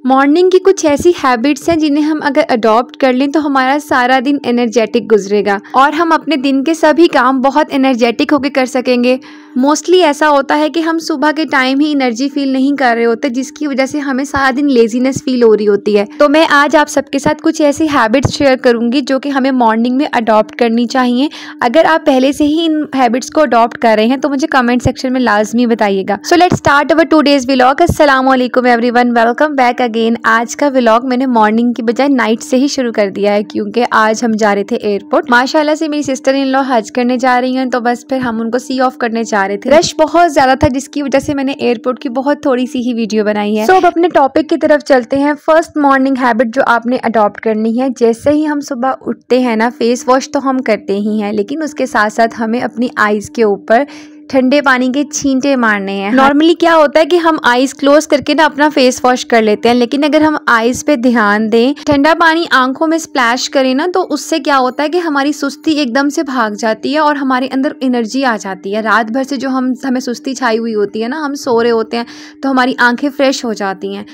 Morning की कुछ ऐसी हैबिट्स हैं जिन्हें हम अगर अडॉप्ट कर लें तो हमारा सारा दिन एनर्जेटिक गुजरेगा और हम अपने दिन के सभी काम बहुत एनर्जेटिक होकर कर सकेंगे। मोस्टली ऐसा होता है कि हम सुबह के टाइम ही एनर्जी फील नहीं कर रहे होते, जिसकी वजह से हमें सारा दिन लेजीनेस फील हो रही होती है। तो मैं आज आप सबके साथ कुछ ऐसी हैबिट्स शेयर करूंगी जो कि हमें मॉर्निंग में अडॉप्ट करनी चाहिए। अगर आप पहले से ही इन हैबिट्स को अडॉप्ट कर रहे हैं तो मुझे कमेंट सेक्शन में लाजमी बताइएगा। So let's start our today's vlog. अस्सलाम वालेकुम एवरीवन, वेलकम बैक अगेन। आज का व्लॉग मैंने मॉर्निंग की बजाय नाइट से ही शुरू कर दिया है क्योंकि आज हम जा रहे थे एयरपोर्ट। माशाल्लाह से मेरी सिस्टर इन लॉ हज करने जा रही हैं, तो बस फिर हम उनको सी ऑफ करने जा रहे थे। रश बहुत ज्यादा था जिसकी वजह से मैंने एयरपोर्ट की बहुत थोड़ी सी ही वीडियो बनाई है। अब अपने टॉपिक की तरफ चलते हैं। फर्स्ट मॉर्निंग हैबिट जो आपने अडॉप्ट करनी है, जैसे ही हम सुबह उठते हैं ना, फेस वॉश तो हम करते ही हैं, लेकिन उसके साथ साथ हमें अपनी आईज के ऊपर ठंडे पानी के छींटे मारने हैं। नॉर्मली क्या होता है कि हम आईज क्लोज करके ना अपना फेस वॉश कर लेते हैं, लेकिन अगर हम आईज पे ध्यान दें, ठंडा पानी आंखों में स्प्लैश करें ना, तो उससे क्या होता है कि हमारी सुस्ती एकदम से भाग जाती है और हमारे अंदर एनर्जी आ जाती है। रात भर से जो हमें सुस्ती छाई हुई होती है ना, हम सो रहे होते हैं तो हमारी आंखें फ्रेश हो जाती हैं।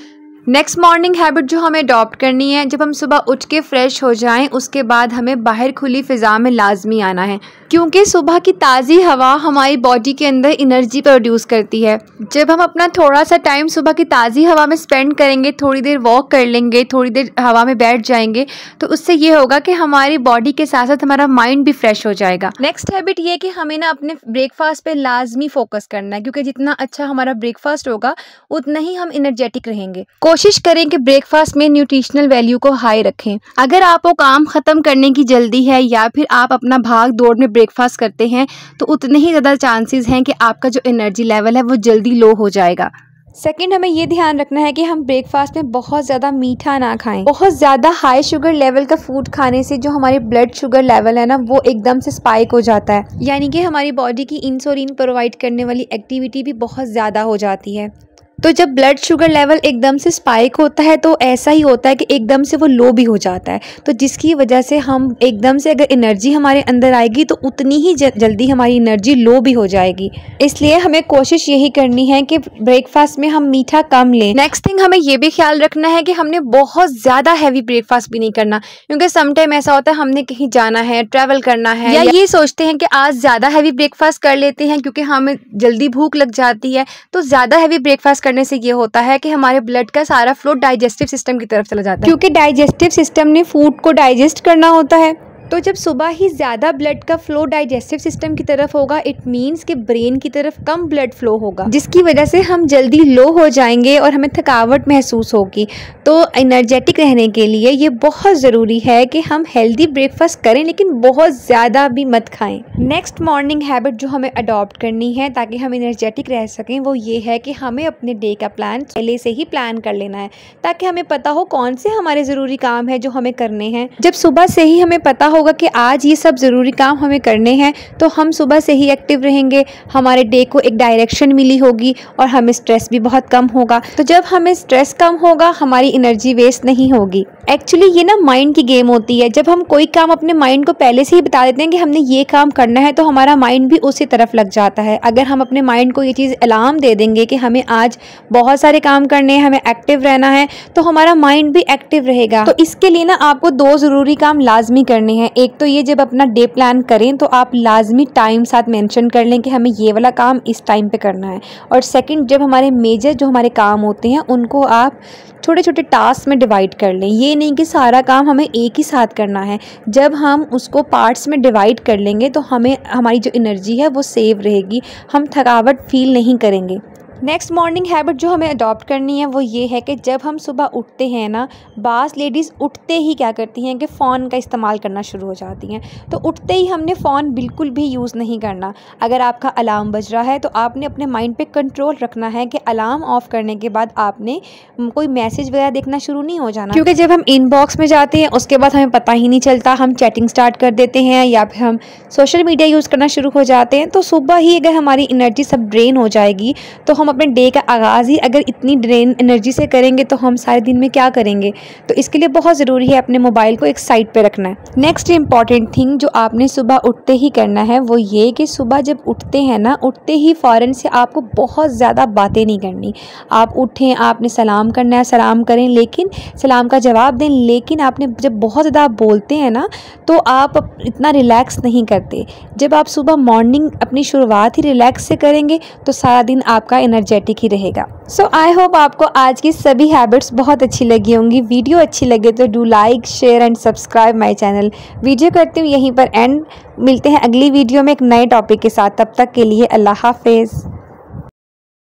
नेक्स्ट मॉर्निंग हैबिट जो हमें अडॉप्ट करनी है, जब हम सुबह उठ के फ्रेश हो जाएं उसके बाद हमें बाहर खुली फिजा में लाजमी आना है, क्योंकि सुबह की ताज़ी हवा हमारी बॉडी के अंदर एनर्जी प्रोड्यूस करती है। जब हम अपना थोड़ा सा टाइम सुबह की ताज़ी हवा में स्पेंड करेंगे, थोड़ी देर वॉक कर लेंगे, थोड़ी देर हवा में बैठ जाएंगे, तो उससे ये होगा कि हमारी बॉडी के साथ साथ हमारा माइंड भी फ्रेश हो जाएगा। नेक्स्ट हैबिट ये कि हमें ना अपने ब्रेकफास्ट पे लाजमी फोकस करना है, क्योंकि जितना अच्छा हमारा ब्रेकफास्ट होगा उतना ही हम एनर्जेटिक रहेंगे। कोशिश करें कि ब्रेकफास्ट में न्यूट्रिशनल वैल्यू को हाई रखें। अगर आपको काम खत्म करने की जल्दी है या फिर आप अपना भाग दौड़ में ब्रेकफास्ट करते हैं, तो उतने ही ज़्यादा चांसेस हैं कि आपका जो एनर्जी लेवल है वो जल्दी लो हो जाएगा। सेकंड, हमें ये ध्यान रखना है कि हम ब्रेकफास्ट में बहुत ज़्यादा मीठा ना खाएं। बहुत ज़्यादा हाई शुगर लेवल का फूड खाने से जो हमारे ब्लड शुगर लेवल है ना, वो एकदम से स्पाइक हो जाता है, यानी कि हमारी बॉडी की इंसुलिन प्रोवाइड करने वाली एक्टिविटी भी बहुत ज़्यादा हो जाती है। तो जब ब्लड शुगर लेवल एकदम से स्पाइक होता है तो ऐसा ही होता है कि एकदम से वो लो भी हो जाता है, तो जिसकी वजह से हम एकदम से अगर एनर्जी हमारे अंदर आएगी तो उतनी ही जल्दी हमारी एनर्जी लो भी हो जाएगी। इसलिए हमें कोशिश यही करनी है कि ब्रेकफास्ट में हम मीठा कम लें। नेक्स्ट थिंग, हमें ये भी ख्याल रखना है कि हमने बहुत ज़्यादा हैवी ब्रेकफास्ट भी नहीं करना, क्योंकि समटाइम ऐसा होता है हमने कहीं जाना है, ट्रैवल करना है, या ये सोचते हैं कि आज ज़्यादा हैवी ब्रेकफास्ट कर लेते हैं क्योंकि हमें जल्दी भूख लग जाती है। तो ज़्यादा हैवी ब्रेकफास्ट करने से ये होता है कि हमारे ब्लड का सारा फ्लो डाइजेस्टिव सिस्टम की तरफ चला जाता है, क्योंकि डाइजेस्टिव सिस्टम ने फूड को डाइजेस्ट करना होता है। तो जब सुबह ही ज़्यादा ब्लड का फ्लो डाइजेस्टिव सिस्टम की तरफ होगा, इट मीन्स कि ब्रेन की तरफ कम ब्लड फ्लो होगा, जिसकी वजह से हम जल्दी लो हो जाएंगे और हमें थकावट महसूस होगी। तो एनर्जेटिक रहने के लिए ये बहुत ज़रूरी है कि हम हेल्दी ब्रेकफास्ट करें, लेकिन बहुत ज़्यादा भी मत खाएं। नेक्स्ट मॉर्निंग हैबिट जो हमें अडॉप्ट करनी है ताकि हम एनर्जेटिक रह सकें, वो ये है कि हमें अपने डे का प्लान पहले से ही प्लान कर लेना है, ताकि हमें पता हो कौन से हमारे ज़रूरी काम है जो हमें करने हैं। जब सुबह से ही हमें पता होगा कि आज ये सब ज़रूरी काम हमें करने हैं, तो हम सुबह से ही एक्टिव रहेंगे, हमारे डे को एक डायरेक्शन मिली होगी और हमें स्ट्रेस भी बहुत कम होगा। तो जब हमें स्ट्रेस कम होगा, हमारी एनर्जी वेस्ट नहीं होगी। एक्चुअली ये ना माइंड की गेम होती है। जब हम कोई काम अपने माइंड को पहले से ही बता देते हैं कि हमने ये काम करना है, तो हमारा माइंड भी उसी तरफ लग जाता है। अगर हम अपने माइंड को ये चीज़ अलार्म दे देंगे कि हमें आज बहुत सारे काम करने हैं, हमें एक्टिव रहना है, तो हमारा माइंड भी एक्टिव रहेगा। तो इसके लिए ना आपको दो ज़रूरी काम लाजमी करने हैं। एक तो ये, जब अपना डे प्लान करें तो आप लाजमी टाइम साथ मेंशन कर लें कि हमें ये वाला काम इस टाइम पे करना है। और सेकंड, जब हमारे मेजर जो हमारे काम होते हैं उनको आप छोटे छोटे टास्क में डिवाइड कर लें। ये नहीं कि सारा काम हमें एक ही साथ करना है। जब हम उसको पार्ट्स में डिवाइड कर लेंगे तो हमें हमारी जो एनर्जी है वो सेव रहेगी, हम थकावट फील नहीं करेंगे। नेक्स्ट मॉर्निंग हैबिट जो हमें अडॉप्ट करनी है वो ये है कि जब हम सुबह उठते हैं ना, बास लेडीज़ उठते ही क्या करती हैं कि फ़ोन का इस्तेमाल करना शुरू हो जाती हैं। तो उठते ही हमने फ़ोन बिल्कुल भी यूज़ नहीं करना। अगर आपका अलार्म बज रहा है तो आपने अपने माइंड पे कंट्रोल रखना है कि अलार्म ऑफ करने के बाद आपने कोई मैसेज वगैरह देखना शुरू नहीं हो जाना, क्योंकि जब हम इनबॉक्स में जाते हैं उसके बाद हमें पता ही नहीं चलता, हम चैटिंग स्टार्ट कर देते हैं या फिर हम सोशल मीडिया यूज़ करना शुरू हो जाते हैं। तो सुबह ही अगर हमारी एनर्जी सब ड्रेन हो जाएगी तो हम अपने डे का आगाज़ ही अगर इतनी ड्रेन एनर्जी से करेंगे तो हम सारे दिन में क्या करेंगे। तो इसके लिए बहुत ज़रूरी है अपने मोबाइल को एक साइड पे रखना है। नेक्स्ट इंपॉर्टेंट थिंग जो आपने सुबह उठते ही करना है वो ये कि सुबह जब उठते हैं ना, उठते ही फ़ौरन से आपको बहुत ज़्यादा बातें नहीं करनी। आप उठें, आपने सलाम करना है, सलाम करें, लेकिन सलाम का जवाब दें, लेकिन आपने जब बहुत ज़्यादा आप बोलते हैं ना तो आप इतना रिलैक्स नहीं करते। जब आप सुबह मॉर्निंग अपनी शुरुआत ही रिलैक्स से करेंगे तो सारा दिन आपका एनर्जेटिक ही रहेगा। सो आई होप आपको आज की सभी हैबिट्स बहुत अच्छी लगी होंगी। वीडियो अच्छी लगे तो do like, share and subscribe my channel. Video करती हूँ यहीं पर एंड। मिलते हैं अगली वीडियो में एक नए टॉपिक के साथ। तब तक के लिए अल्लाह हाफिज़।